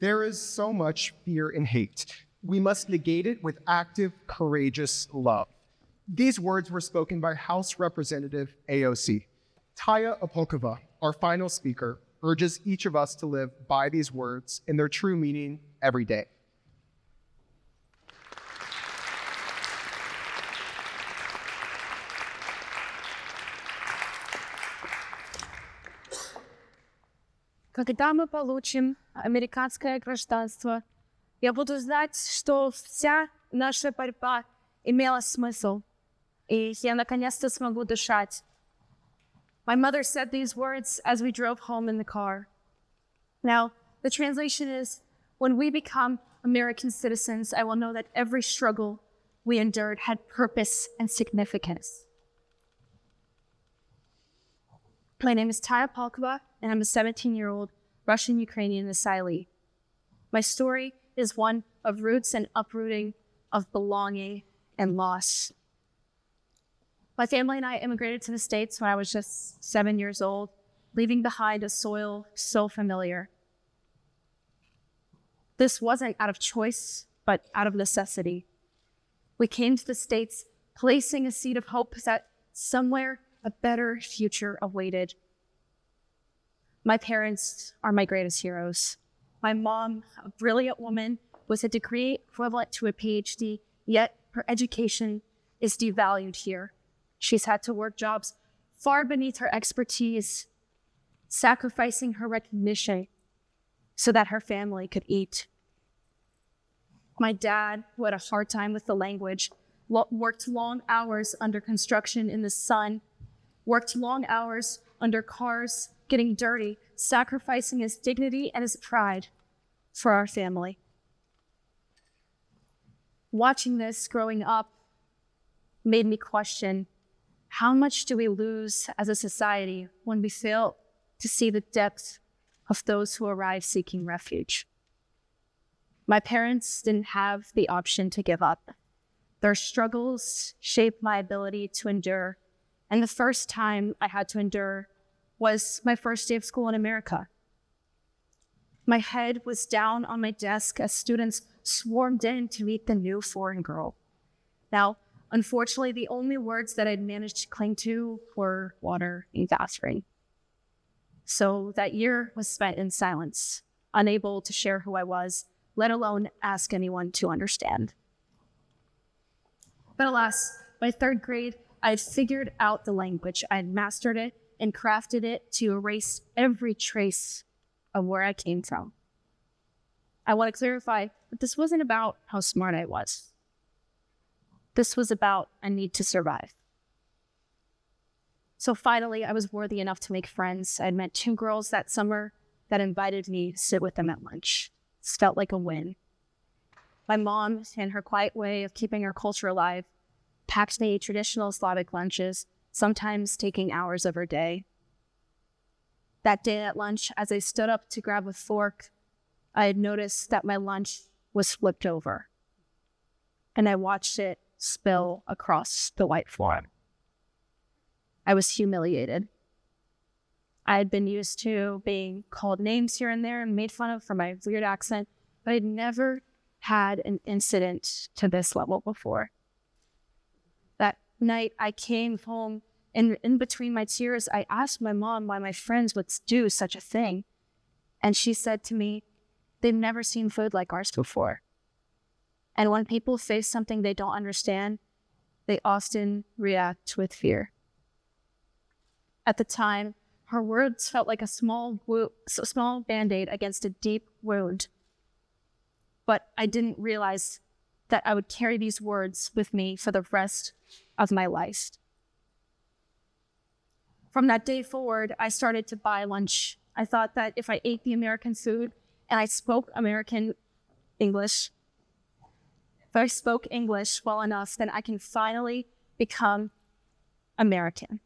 There is so much fear and hate. We must negate it with active, courageous love. These words were spoken by House Representative AOC. Taya Apalkova, our final speaker, urges each of us to live by these words in their true meaning every day. Когда мы получим американское гражданство, я буду знать, что вся наша борьба имела смысл, и я наконец-то смогу дышать. My mother said these words as we drove home in the car. Now, the translation is, when we become American citizens, I will know that every struggle we endured had purpose and significance. My name is Taya Apalkova, and I'm a 17-year-old Russian-Ukrainian asylee. My story is one of roots and uprooting, of belonging and loss. My family and I immigrated to the States when I was just 7 years old, leaving behind a soil so familiar. This wasn't out of choice, but out of necessity. We came to the States placing a seed of hope that somewhere a better future awaited. My parents are my greatest heroes. My mom, a brilliant woman with a degree equivalent to a PhD, yet her education is devalued here. She's had to work jobs far beneath her expertise, sacrificing her recognition so that her family could eat. My dad, who had a hard time with the language, worked long hours under construction in the sun, worked long hours under cars, getting dirty, sacrificing his dignity and his pride for our family. Watching this growing up made me question, how much do we lose as a society when we fail to see the depth of those who arrive seeking refuge? My parents didn't have the option to give up. Their struggles shaped my ability to endure, and the first time I had to endure was my first day of school in America. My head was down on my desk as students swarmed in to meet the new foreign girl. Now, unfortunately, the only words that I'd managed to cling to were water and bathroom. So that year was spent in silence, unable to share who I was, let alone ask anyone to understand. But alas, by third grade, I had figured out the language. I had mastered it and crafted it to erase every trace of where I came from. I want to clarify that this wasn't about how smart I was. This was about a need to survive. So finally, I was worthy enough to make friends. I had met 2 girls that summer that invited me to sit with them at lunch. This felt like a win. My mom, in her quiet way of keeping her culture alive, packed me traditional Slavic lunches, sometimes taking hours of her day. That day at lunch, as I stood up to grab a fork, I had noticed that my lunch was flipped over, and I watched it spill across the white floor. I was humiliated. I had been used to being called names here and there and made fun of for my weird accent, but I'd never had an incident to this level before. That night, I came home, and in between my tears, I asked my mom why my friends would do such a thing. And she said to me, they've never seen food like ours before. And when people face something they don't understand, they often react with fear. At the time, her words felt like a small Band-Aid against a deep wound. But I didn't realize that I would carry these words with me for the rest of my life. From that day forward, I started to buy lunch. I thought that if I ate the American food and I spoke American English, if I spoke English well enough, then I can finally become American.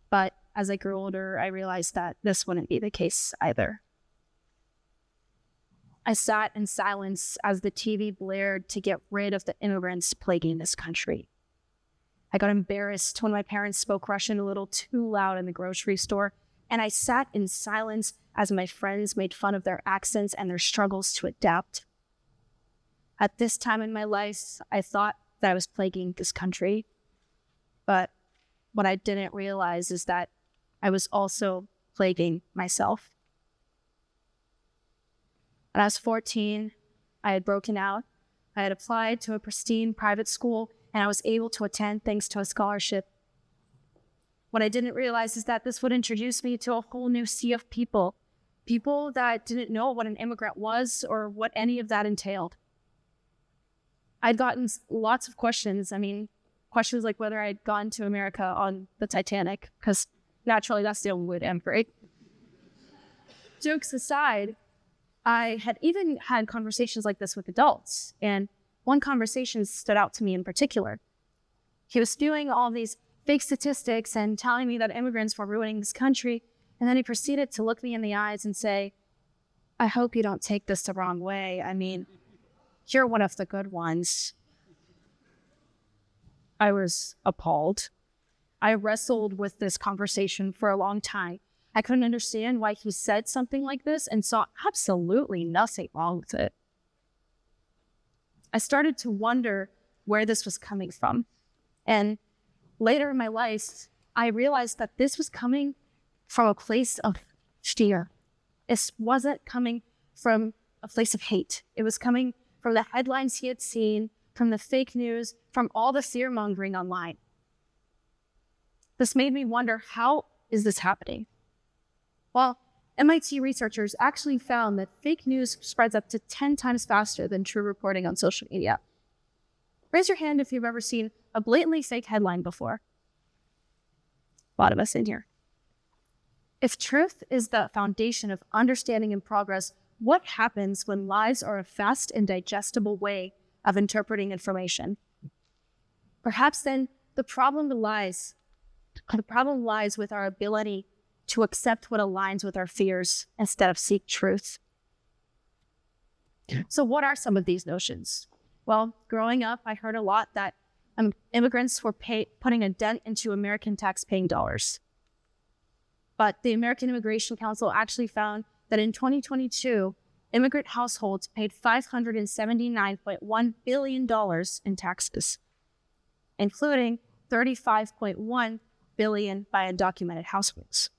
But as I grew older, I realized that this wouldn't be the case either. I sat in silence as the TV blared to get rid of the immigrants plaguing this country. I got embarrassed when my parents spoke Russian a little too loud in the grocery store, and I sat in silence as my friends made fun of their accents and their struggles to adapt. At this time in my life, I thought that I was plaguing this country, but what I didn't realize is that I was also plaguing myself. When I was 14, I had broken out. I had applied to a pristine private school, and I was able to attend thanks to a scholarship. What I didn't realize is that this would introduce me to a whole new sea of people that didn't know what an immigrant was or what any of that entailed. I'd gotten lots of questions. Questions like whether I'd gone to America on the Titanic, because naturally that's the only way to emigrate. Jokes aside, I had even had conversations like this with adults, and one conversation stood out to me in particular. He was spewing all these fake statistics and telling me that immigrants were ruining this country, and then he proceeded to look me in the eyes and say, "I hope you don't take this the wrong way. You're one of the good ones." I was appalled. I wrestled with this conversation for a long time. I couldn't understand why he said something like this and saw absolutely nothing wrong with it. I started to wonder where this was coming from. And later in my life, I realized that this was coming from a place of fear. It wasn't coming from a place of hate. It was coming from the headlines he had seen, from the fake news, from all the fear-mongering online. This made me wonder, how is this happening? Well, MIT researchers actually found that fake news spreads up to 10 times faster than true reporting on social media. Raise your hand if you've ever seen a blatantly fake headline before. A lot of us in here. If truth is the foundation of understanding and progress, what happens when lies are a fast and digestible way of interpreting information? Perhaps then the problem lies with our ability to accept what aligns with our fears instead of seek truth. So what are some of these notions? Well, growing up, I heard a lot that immigrants were putting a dent into American tax-paying dollars. But the American Immigration Council actually found that in 2022, immigrant households paid $579.1 billion in taxes, including $35.1 billion by undocumented households.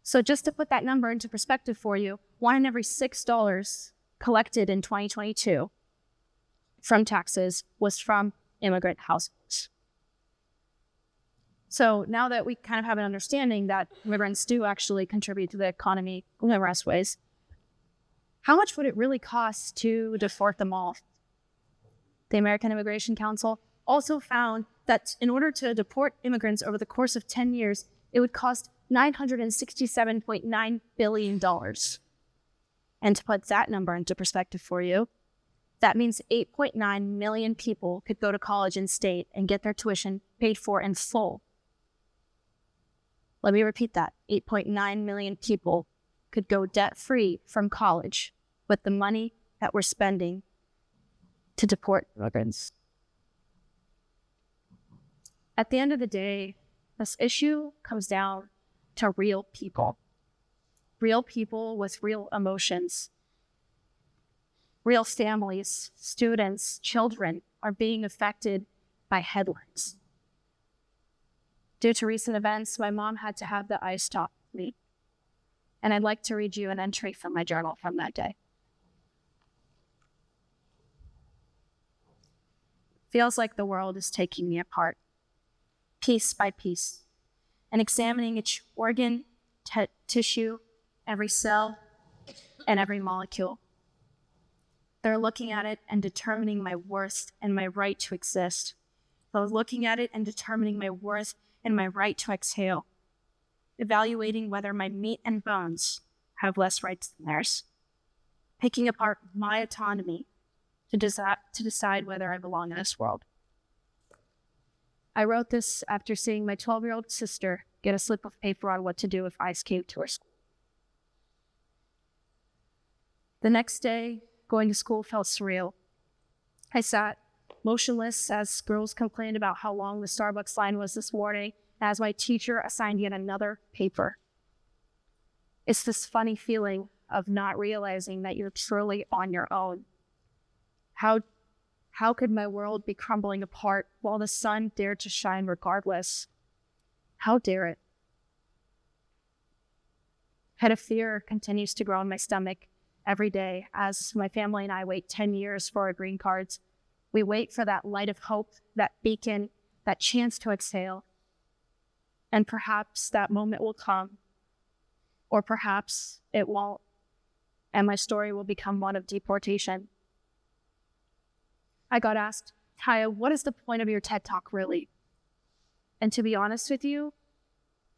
So just to put that number into perspective for you, 1 in every $6 collected in 2022 from taxes was from immigrant households. So now that we kind of have an understanding that immigrants do actually contribute to the economy in numerous ways, how much would it really cost to deport them all? The American Immigration Council also found that in order to deport immigrants over the course of 10 years, it would cost $967.9 billion. And to put that number into perspective for you, that means 8.9 million people could go to college in state and get their tuition paid for in full. Let me repeat that. 8.9 million people could go debt-free from college with the money that we're spending to deport immigrants. At the end of the day, this issue comes down to real people with real emotions. Real families, students, children are being affected by headlines. Due to recent events, my mom had to have the ice stopped with me. And I'd like to read you an entry from my journal from that day. Feels like the world is taking me apart, piece by piece, and examining each organ, tissue, every cell, and every molecule. They're looking at it and determining my worth and my right to exist. They're looking at it and determining my worth and my right to exhale, evaluating whether my meat and bones have less rights than theirs, picking apart my autonomy to decide whether I belong in this world. I wrote this after seeing my 12-year-old sister get a slip of paper on what to do if ICE came to her school. The next day, going to school felt surreal. I sat motionless as girls complained about how long the Starbucks line was this morning, as my teacher assigned yet another paper. It's this funny feeling of not realizing that you're truly on your own. How could my world be crumbling apart while the sun dared to shine regardless? How dare it? Head of fear continues to grow in my stomach every day as my family and I wait 10 years for our green cards. We wait for that light of hope, that beacon, that chance to exhale. And perhaps that moment will come, or perhaps it won't, and my story will become one of deportation. I got asked, Taya, what is the point of your TED Talk really? And to be honest with you,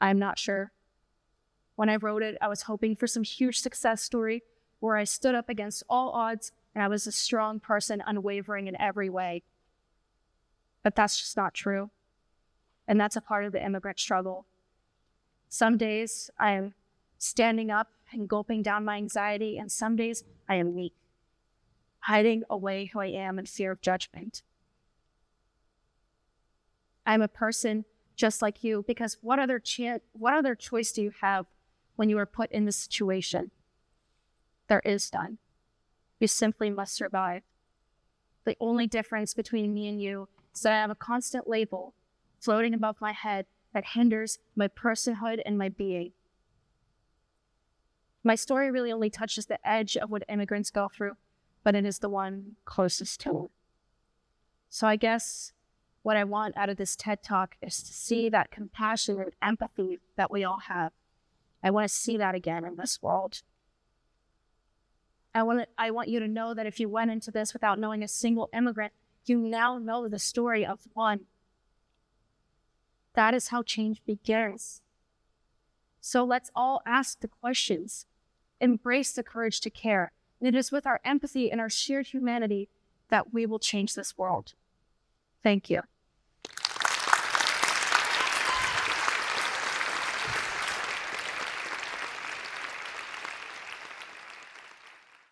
I'm not sure. When I wrote it, I was hoping for some huge success story where I stood up against all odds and I was a strong person, unwavering in every way. But that's just not true. And that's a part of the immigrant struggle. Some days I am standing up and gulping down my anxiety, and some days I am weak, hiding away who I am in fear of judgment. I'm a person just like you, because what other choice do you have when you are put in this situation? There is none. You simply must survive. The only difference between me and you is that I have a constant label floating above my head that hinders my personhood and my being. My story really only touches the edge of what immigrants go through, but it is the one closest to it. So I guess what I want out of this TED Talk is to see that compassion and empathy that we all have. I want to see that again in this world. I want you to know that if you went into this without knowing a single immigrant, you now know the story of one. That is how change begins. So let's all ask the questions, embrace the courage to care. And it is with our empathy and our shared humanity that we will change this world. Thank you.